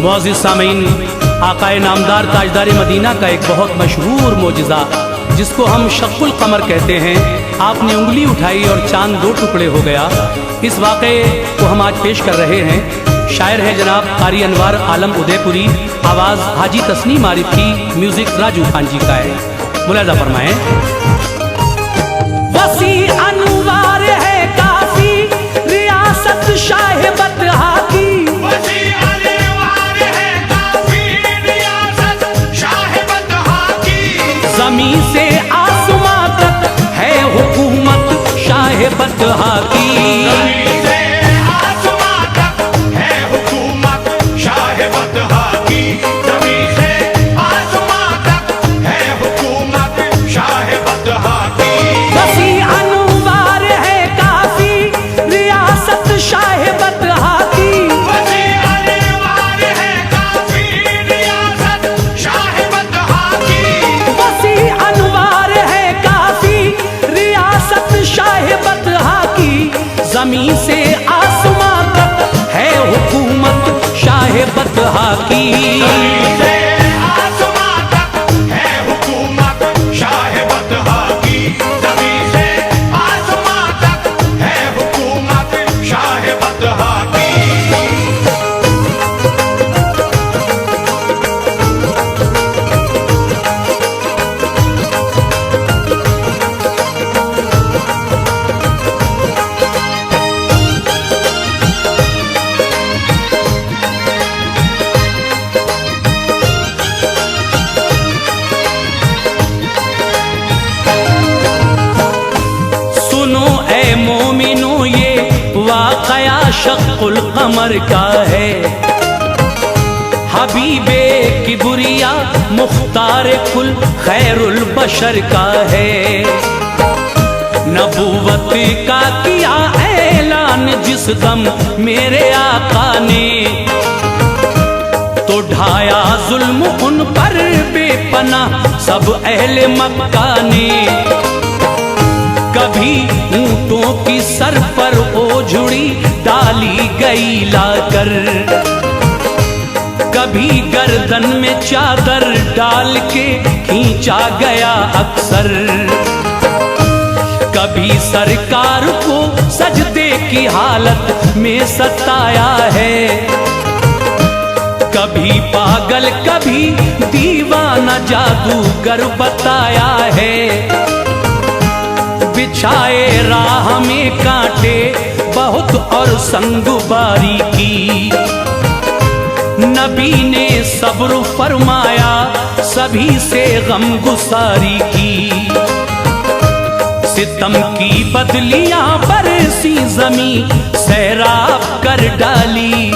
मुअज़्ज़िज़ सामीन, आकाए नामदार ताजदार मदीना का एक बहुत मशहूर मोजिज़ा जिसको हम शक्कुल कमर कहते हैं, आपने उंगली उठाई और चांद दो टुकड़े हो गया। इस वाक़े को हम आज पेश कर रहे हैं। शायर है जनाब कारी अनवार आलम उदयपुरी, आवाज़ हाजी तस्नीम आरिफ की, म्यूज़िक राजू खान जी का है। मुलाज़ा फरमाएं। वसी अनवार है काफी रियासत शाह बतहा की, वसी अनवार है काफी रियासत शाह बतहा की, ज़मीं से आसमां तक है हुकूमत शाह बतहा की, ज़मीं से आसमां तक है हुकूमत शाह बतहा की, ज़मीं से आसमां तक है हुकूमत शाह बतहा की। वसी अनवार है काफी रियासत शाह बतहा की, वसी अनवार है काफी रियासत शाह बतहा की, वसी अनवार है काफी रियासत शाह बतहा की, ज़मीं से आसमां तक है हुकूमत शाह बतहा की। ज़मीं से आसमां तक है हुकूमत शाह बतहा की, ज़मीं से आसमां तक है हुकूमत शाह बतहा की। सुनो ए मोमिनो ये वाक़या शक्कुल कमर का है, हबीबे किबरिया मुख्तार कुल खैरुल बशर का है। नबूवत का किया ऐलान जिस दम मेरे आका ने, तो ढाया जुल्म उन पर बेपनाह सब अहले मक्का ने। कभी ऊंटों की सर पर ओझड़ी डाली गई लाकर, कभी गर्दन में चादर डाल के खींचा गया अक्सर, कभी सरकार को सजदे की हालत में सताया है, कभी पागल कभी दीवाना जादूगर बताया है। बिछाए राह में कांटे बहुत और संग बारी की, नबी ने सब्र फरमाया सभी से गम गुसारी की। सितम की बदलियां बरसी ज़मीं सैराब कर डाली,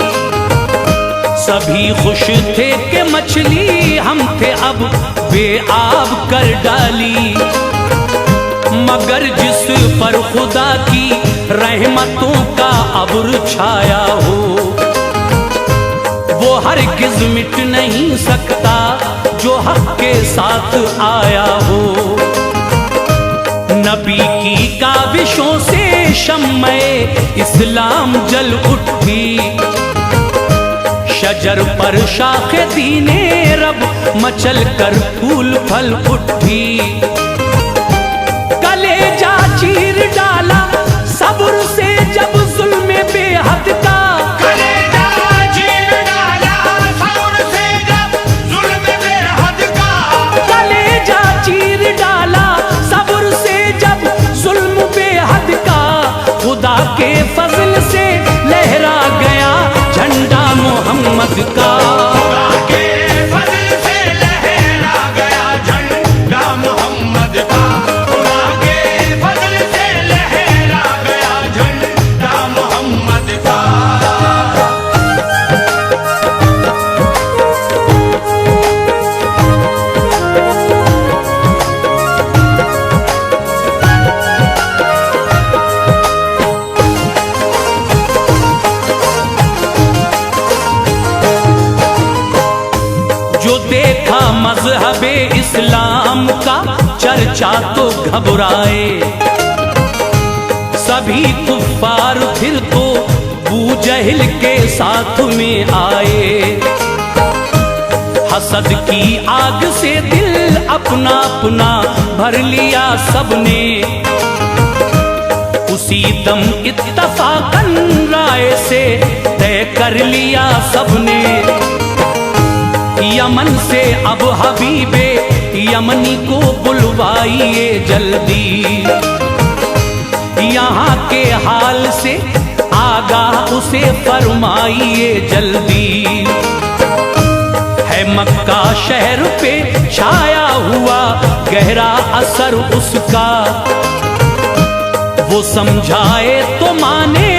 सभी खुश थे कि मछली हम थे अब बेआब कर डाली। मगर जिस पर खुदा की रहमतों का अब्र छाया हो, वो हरगिज़ मिट नहीं सकता जो हक के साथ आया हो। नबी की काविशों से शम्मे इस्लाम जल उठी, शजर पर शाखे दीने रब मचल कर फूल फल उठी। कलेजा चीर डाला सब्र से जब जुल्म बेहद का, कलेजा चीर डाला सब्र से जब जुल्म बेहद का, कलेजा चीर डाला सब्र से जब जुल्म बेहद का। खुदा के फजल से लहरा गया झंडा मोहम्मद का, खुदा के फजल से लहरा गया झंडा मोहम्मद का, खुदा के फजल से लहरा गया झंडा मोहम्मद का। जो देखा मजहबे इस्लाम का चर्चा तो घबराए, सभी कुफ्फार फिर तो बू जहल के साथ में आए। हसद की आग से दिल अपना अपना भर लिया सबने, उसी दम इत्तफाकन राय से तय कर लिया सबने। यमन से अब हबीबे यमनी को बुलवाइए जल्दी, यहाँ के हाल से आगाह उसे फरमाइए जल्दी। है मक्का शहर पे छाया हुआ गहरा असर उसका, वो समझाए तो माने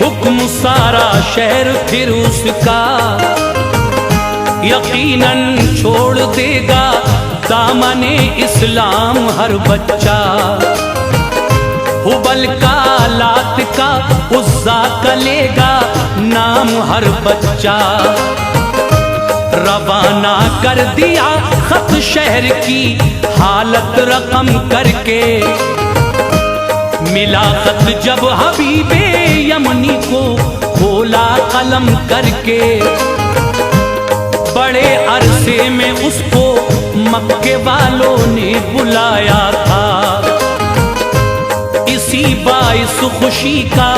हुक्म सारा शहर फिर उसका। यकीनन छोड़ देगा दामने इस्लाम हर बच्चा, हुबल का लात का उज़्ज़ा का लेगा नाम हर बच्चा। रवाना कर दिया खत शहर की हालत रकम करके, मिला खत जब हबीबे यमनी को खोला कलम करके। बड़े अरसे में उसको मक्के वालों ने बुलाया था, इसी बाइस खुशी का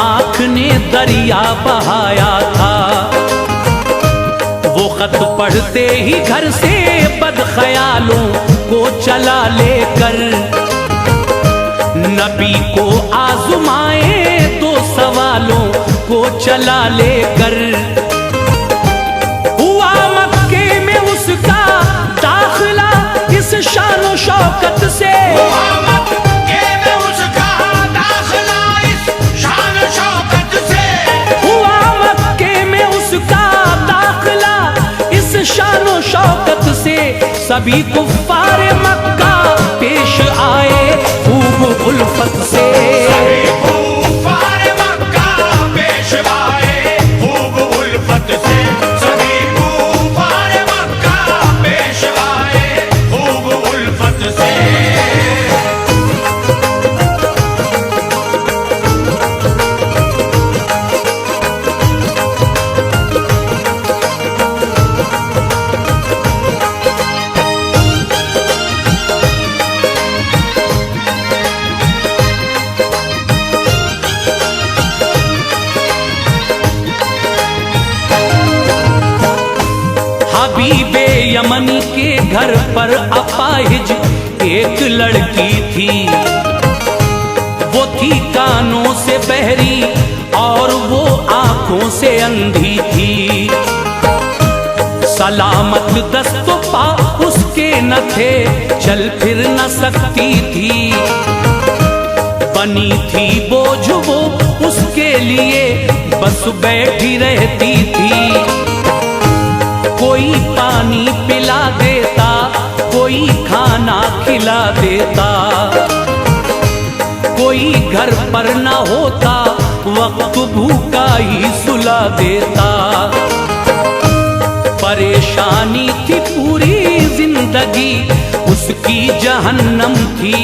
आँख ने दरिया बहाया था। वो खत पढ़ते ही घर से बदख्यालों को चला लेकर, नबी को आज़माए दो सवालों को चला लेकर। हुआ मक्के में उसका दाखिला इस शान शौकत से, मक्के में उसका दाखिला इस शान शौकत से, हुआ मक्के में उसका दाखिला इस शान शौकत से। सभी कुफ्फार मक्का पेश आए खूब उल्फत से, सभी कुफ्फार मक्का पेश आए खूब उल्फत से, सभी कुफ्फार मक्का पेश आए खूब उल्फत से। हबीबे यमनी के घर पर अपाहिज एक लड़की थी, वो थी कानों से बहरी और वो आंखों से अंधी थी। सलामत दस्तो पा उसके न थे, चल फिर न सकती थी। बनी थी बोझ वो उसके लिए बस बैठी रहती थी। कोई पानी पिला देता, कोई खाना खिला देता, कोई घर पर न होता वक्त भूखा ही सुला देता। परेशानी थी पूरी जिंदगी उसकी जहन्नम थी,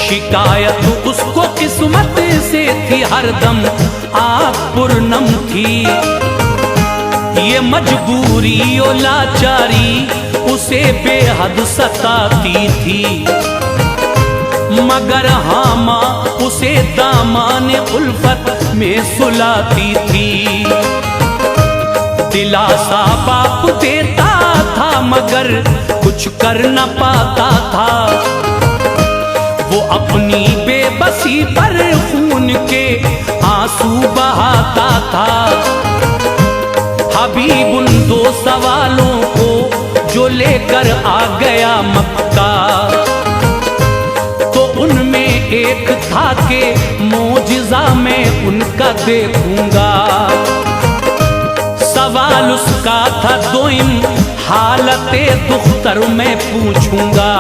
शिकायत उसको किस्मत से थी हरदम आग पुरनम थी। ये मजबूरी और लाचारी उसे बेहद सताती थी, मगर हाँ माँ उसे दामन उल्फत में सुलाती थी। दिलासा बाप देता था मगर कुछ कर न पाता था, वो अपनी बेबसी पर खून के आंसू बहाता था। हबीब उन दो सवालों को जो लेकर आ गया मक्का, तो उनमें एक था कि मोजिज़ा में उनका देखूंगा। सवाल उसका था दोइम हालते दुख्तर में पूछूंगा।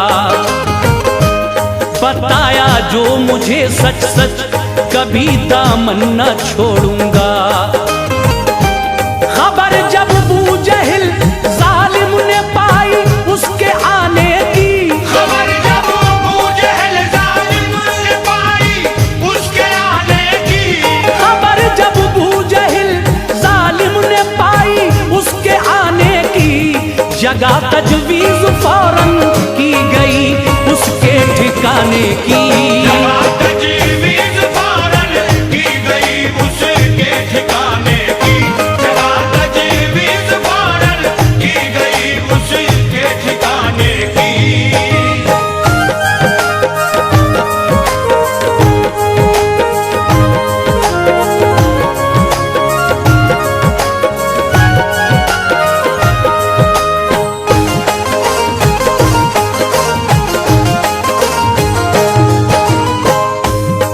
बताया जो मुझे सच सच कभी दामन न छोड़ूंगा। खबर जब अबू जहल जालिम ने पाई उसके आने की, खबर जब अबू जहल जालिम ने पाई उसके आने की, खबर जब अबू जहल जालिम ने पाई उसके आने की। जगह तजवीज फौरन की गई उसके ठिकाने की। जगह तजवीज फौरन की गई उसके ठिकाने की। जगह तजवीज फौरन की गई उसके ठिकाने की।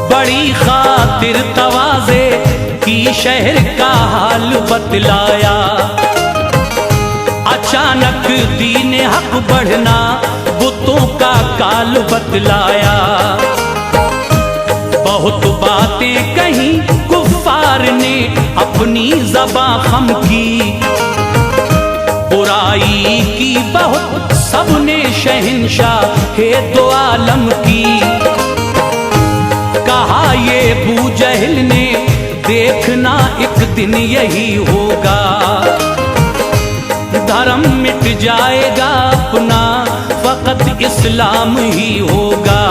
बड़ी खातिर तवाज़े की शहर का हाल बतलाया। अचानक दीन हक बढ़ना बुतों का काल बतलाया। बहुत बातें कही कुफ्फार ने अपनी ज़बां खम की। बुराई की बहुत सबने शहंशाह है दो आलम की। कहा ये अबू जहल ने देखना एक दिन यही होगा। धर्म मिट जाएगा अपना फकत इस्लाम ही होगा।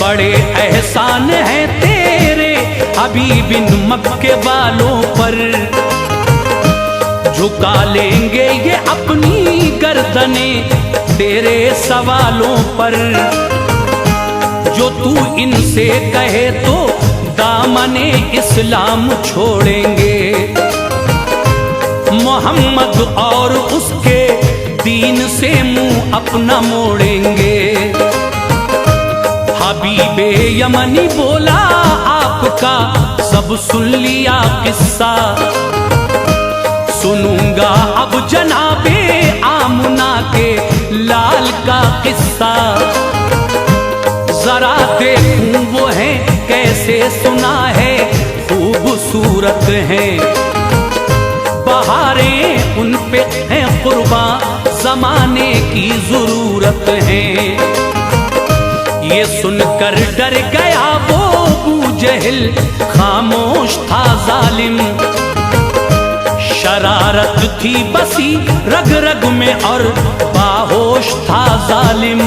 बड़े एहसान हैं तेरे हबीब बिन मक्के वालों पर। झुका लेंगे ये अपनी गर्दने तेरे सवालों पर। जो तू इनसे कहे तो दामने इस्लाम छोड़ेंगे। मोहम्मद और उसके दीन से मुंह अपना मोड़ेंगे। हबीबे यमनी बोला आपका सब सुन लिया किस्सा। सुनूंगा अब जनाबे आमुना के लाल का किस्सा। जरा देखूं वो है कैसे सुना है खूबसूरत हैं। बहारें उन पे हैं कुर्बान जमाने की जरूरत है। ये सुनकर डर गया वो अबू जहल खामोश था जालिम। शरारत थी बसी रग रग में और बाहोश था जालिम।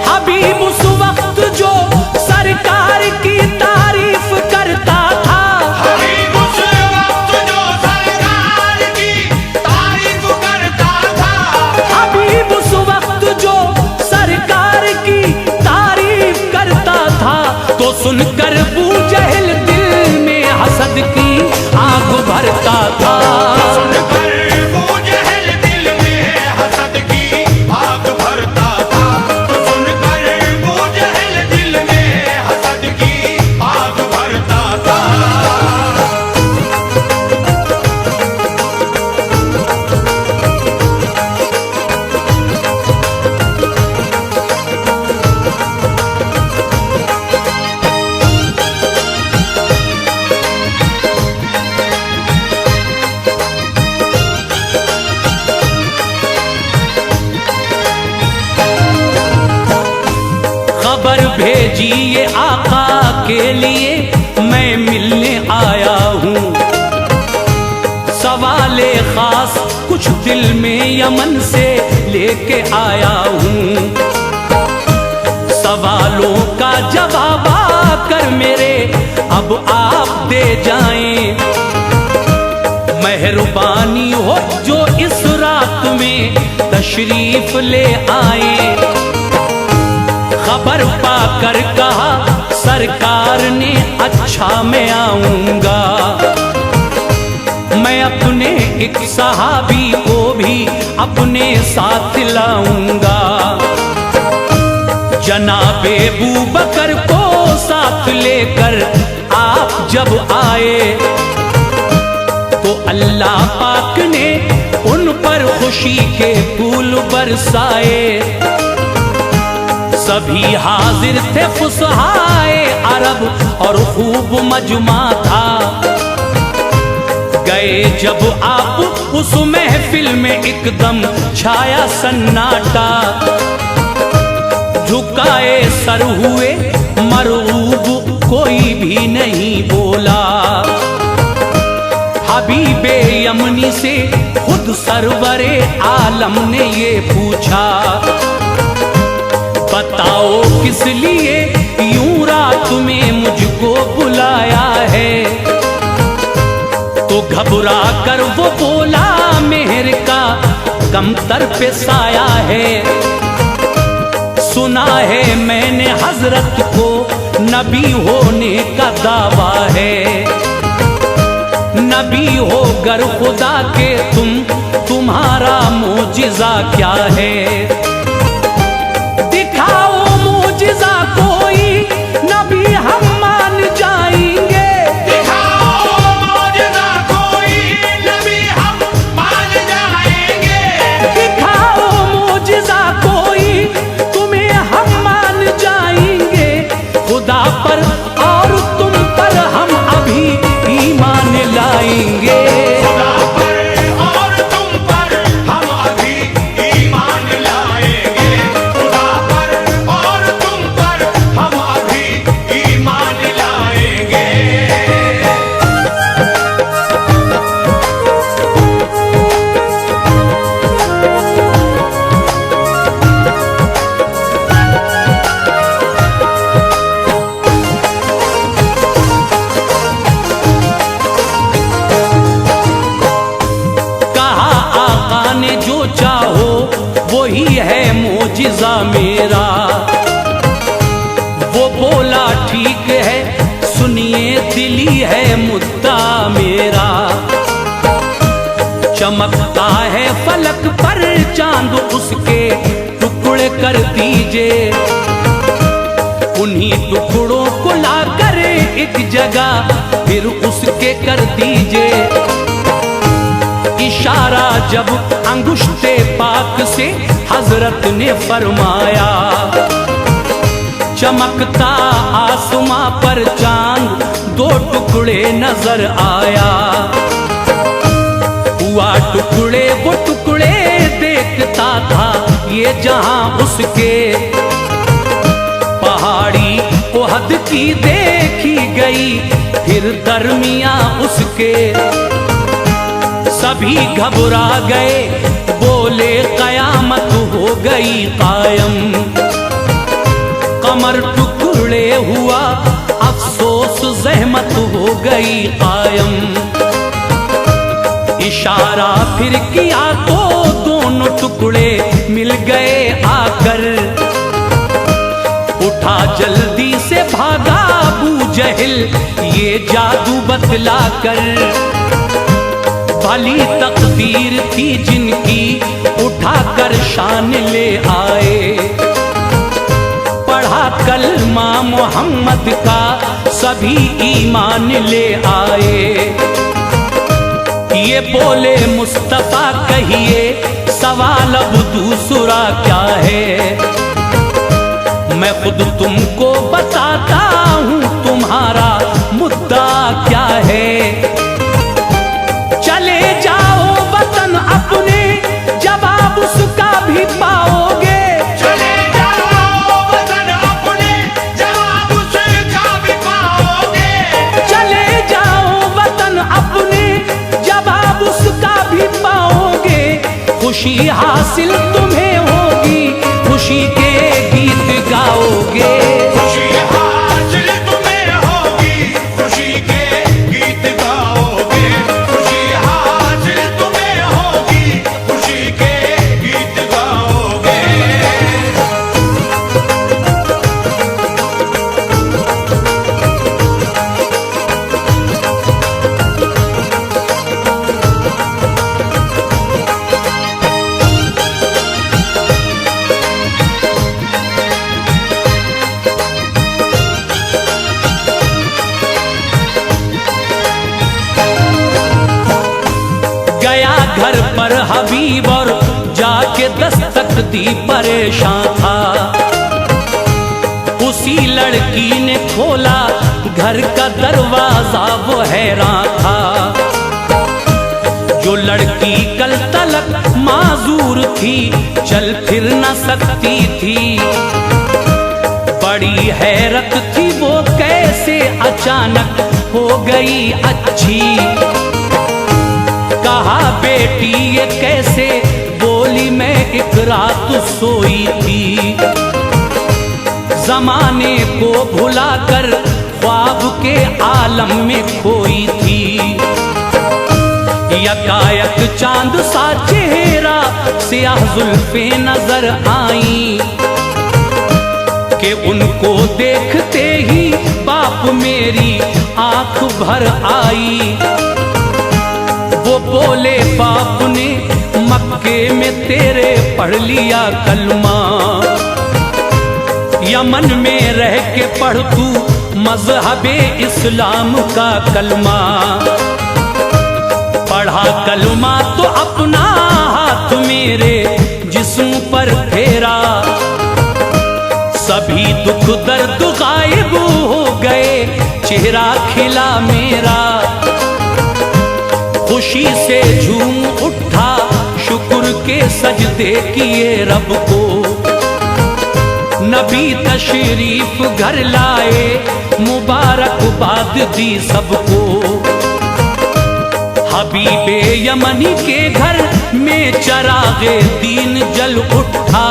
हबीब उस वक्त जो सरकार की तारीफ करता था। हबीब उस वक्त जो सरकार की तारीफ करता था। हबीब उस वक्त जो सरकार की तारीफ करता था। तो सुनकर अबू जहल दिल में हसद की आग भरता था। सुनकर अबू जहल दिल में हसद की आग भरता था। सुनकर अबू जहल दिल में हसद की आग भरता था। खबर भेजी ये आका के लिए मैं मिलने आया हूँ। सवाले खास कुछ दिल में यमन से लेके आया हूँ। सवालों का जवाब आकर मेरे अब आप दे जाएं। मेहरबानी हो जो इस रात में तशरीफ ले आए। खबर पाकर कहा सरकार ने अच्छा मैं आऊंगा। मैं अपने एक सहाबी को भी अपने साथ लाऊंगा। जनाबे अबू बकर को साथ लेकर आप जब आए तो अल्लाह पाक ने उन पर खुशी के फूल बरसाए। सभी हाजिर थे फुसहाए अरब और खूब मजमा था। गए जब आप उस महफिल में एकदम छाया सन्नाटा। झुकाए सर हुए मरऊब कोई भी नहीं बोला। हबीबे यमनी से खुद सरवरे आलम ने ये पूछा, बताओ किस लिए यूं रात में मुझको बुलाया है। तो घबरा कर वो बोला, मेहर का कमतर पे साया है। सुना है मैंने हजरत को नबी होने का दावा है। नबी हो गर खुदा के तुम्हारा मोजिजा क्या है। दिखाओ मोजिजा कोई, नबी हम मान जाएंगे। दिखाओ मौजज़ा कोई, नबी हम मान जाएंगे। दिखाओ मोजिजा कोई, तुम्हें हम मान जाएंगे। खुदा पर और तुम पर हम अभी ईमान लाएंगे। खुदा पर और तुम पर हम अभी ईमान लाएंगे। खुदा पर और तुम पर हम अभी ईमान लाएंगे। कहा आका ने जो चाहो वही है मोजिजा मेरा। वो बोला ठीक है, सुनिए दिली है मुद्दा मेरा। चमकता है फलक पर चांद, उसके टुकड़े कर दीजिए। उन्हीं टुकड़ों को लाकर एक जगह फिर उसके कर दीजिए। इशारा जब अंगुष्ठे पाक से हजरत ने फरमाया, चमकता आसमां पर चांद दो टुकड़े नजर आया। हुआ टुकड़े वो टुकड़े देखता था ये जहां उसके। पहाड़ी ओहद की देखी गई फिर दरमिया उसके। सभी घबरा गए, बोले कयामत हो गई कायम। कमर टुकड़े हुआ, अफसोस जहमत हो गई कायम। इशारा फिर किया तो दोनों टुकड़े मिल गए आकर। उठा जल्दी से भागा अबू जहल ये जादू बतला कर। भली तकदीर थी जिनकी उठाकर शान ले आए। पढ़ा कलमा मोहम्मद का सभी ईमान ले आए। ये बोले मुस्तफा कहिए सवाल अब दूसरा क्या है। मैं खुद तुमको बताता हूँ तुम्हारा मुद्दा क्या है। चले जाओ वतन अपने, जवाब उसका भी पाओगे। चले जाओ वतन अपने, जवाब उसका भी पाओगे। चले जाओ वतन अपने, जवाब उसका भी पाओगे। खुशी हासिल तुम्हें होगी, खुशी के गीत गाओगे। खुशी हासिल तुम्हें होगी, खुशी के गीत गाओगे। खुशी हासिल तुम्हें होगी, खुशी के गीत गाओगे। गया घर पर हबीब और जाके दस्तक दी, परेशान था। उसी लड़की ने खोला घर का दरवाजा, वो हैरान था। जो लड़की कल तलक माजूर थी, चल फिर न सकती थी। बड़ी हैरत थी वो कैसे अचानक हो गई अच्छी। रात सोई थी, जमाने को भुलाकर ख्वाब के आलम में खोई थी। यकायक चांद सा चेहरा सियाह जुल्फे नजर आई कि उनको देखते ही बाप मेरी आंख भर आई। वो बोले बाप ने मक्के में तेरे पढ़ लिया कलमा, यमन में रह के पढ़ तू मजहबे इस्लाम का कलमा। पढ़ा कलमा तो अपना हाथ मेरे जिस्म पर फेरा, सभी दुख दर्द गायब हो गए, चेहरा खिला मेरा। खुशी से झूम उठा, शुक्र के सजदे किए रब को। नबी तशरीफ घर लाए, मुबारकबाद दी सबको। हबीबे यमनी के घर में चरागे दीन जल उठा,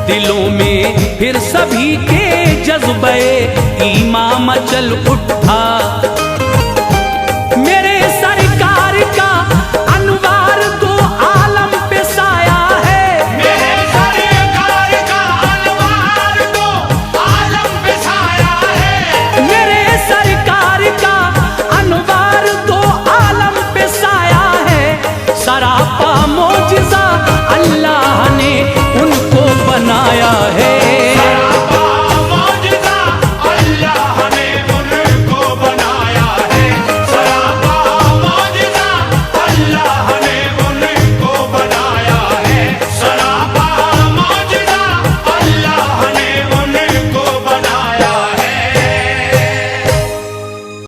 दिलों में फिर सभी के जज्बे ईमान मचल उठा।